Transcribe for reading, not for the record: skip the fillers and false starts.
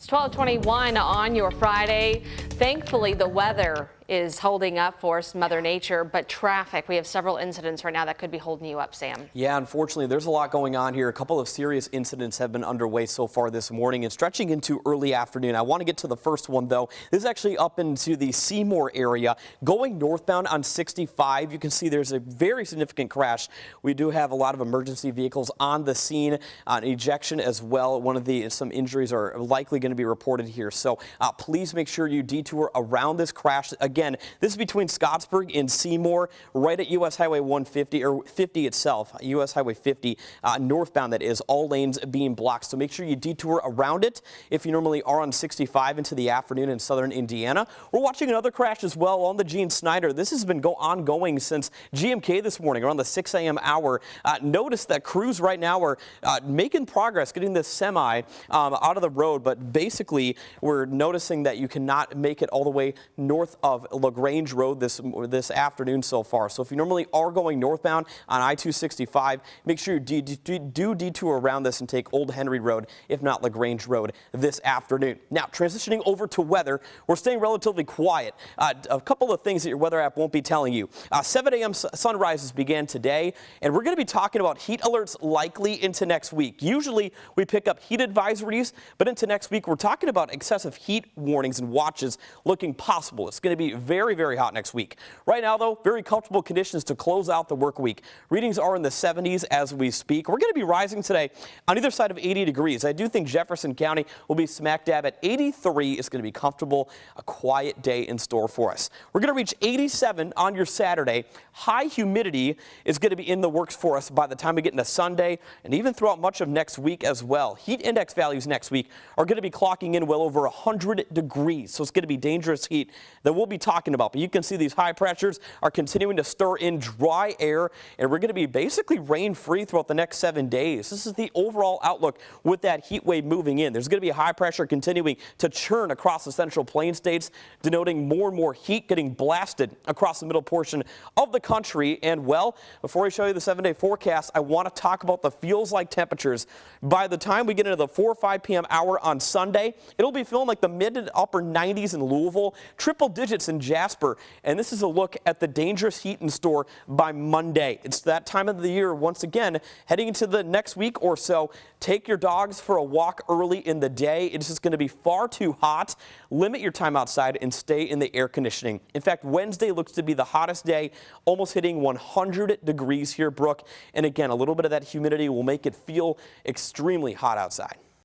12:21 on your Friday. Thankfully, the weather is holding up for us, Mother Nature, but traffic, we have several incidents right now that could be holding you up, Sam. Yeah, unfortunately, there's a lot going on here. A couple of serious incidents have been underway so far this morning and stretching into early afternoon. I want to get to the first one, though. This is actually up into the Seymour area. Going northbound on 65, you can see there's a very significant crash. We do have a lot of emergency vehicles on the scene, ejection as well. Some injuries are likely going to be reported here. So please make sure you detour around this crash. Again, this is between Scottsburg and Seymour, right at U.S. Highway 150, or 50 itself, U.S. Highway 50, northbound that is, all lanes being blocked. So make sure you detour around it if you normally are on 65 into the afternoon in southern Indiana. We're watching another crash as well on the Gene Snyder. This has been ongoing since GMK this morning around the 6 a.m. hour. Notice that crews right now are making progress getting this semi out of the road, but basically we're noticing that you cannot make it all the way north of LaGrange Road this afternoon so far. So if you normally are going northbound on I-265, make sure you do detour around this and take Old Henry Road, if not LaGrange Road, this afternoon. Now, transitioning over to weather, we're staying relatively quiet. A couple of things that your weather app won't be telling you. 7 a.m. sunrises began today, and we're going to be talking about heat alerts likely into next week. Usually we pick up heat advisories, but into next week we're talking about excessive heat warnings and watches looking possible. It's going to be very, very hot next week. Right now, though, very comfortable conditions to close out the work week. Readings are in the 70s as we speak. We're going to be rising today on either side of 80 degrees. I do think Jefferson County will be smack dab at 83. It's going to be comfortable, a quiet day in store for us. We're going to reach 87 on your Saturday. High humidity is going to be in the works for us by the time we get into Sunday and even throughout much of next week as well. Heat index values next week are going to be clocking in well over 100 degrees. So it's going to be dangerous heat that we'll be talking about. But you can see these high pressures are continuing to stir in dry air, and we're going to be basically rain-free throughout the next 7 days. This is the overall outlook with that heat wave moving in. There's going to be high pressure continuing to churn across the Central Plains states, denoting more and more heat getting blasted across the middle portion of the country. And well, before I show you the 7-day forecast, I want to talk about the feels-like temperatures. By the time we get into the 4 or 5 p.m. hour on Sunday, it'll be feeling like the mid to upper 90s in Louisville, triple digits in Jasper, and this is a look at the dangerous heat in store by Monday. It's that time of the year once again, heading into the next week or so. Take your dogs for a walk early in the day. It's just going to be far too hot. Limit your time outside and stay in the air conditioning. In fact, Wednesday looks to be the hottest day, almost hitting 100 degrees here, Brooke. And again, a little bit of that humidity will make it feel extremely hot outside.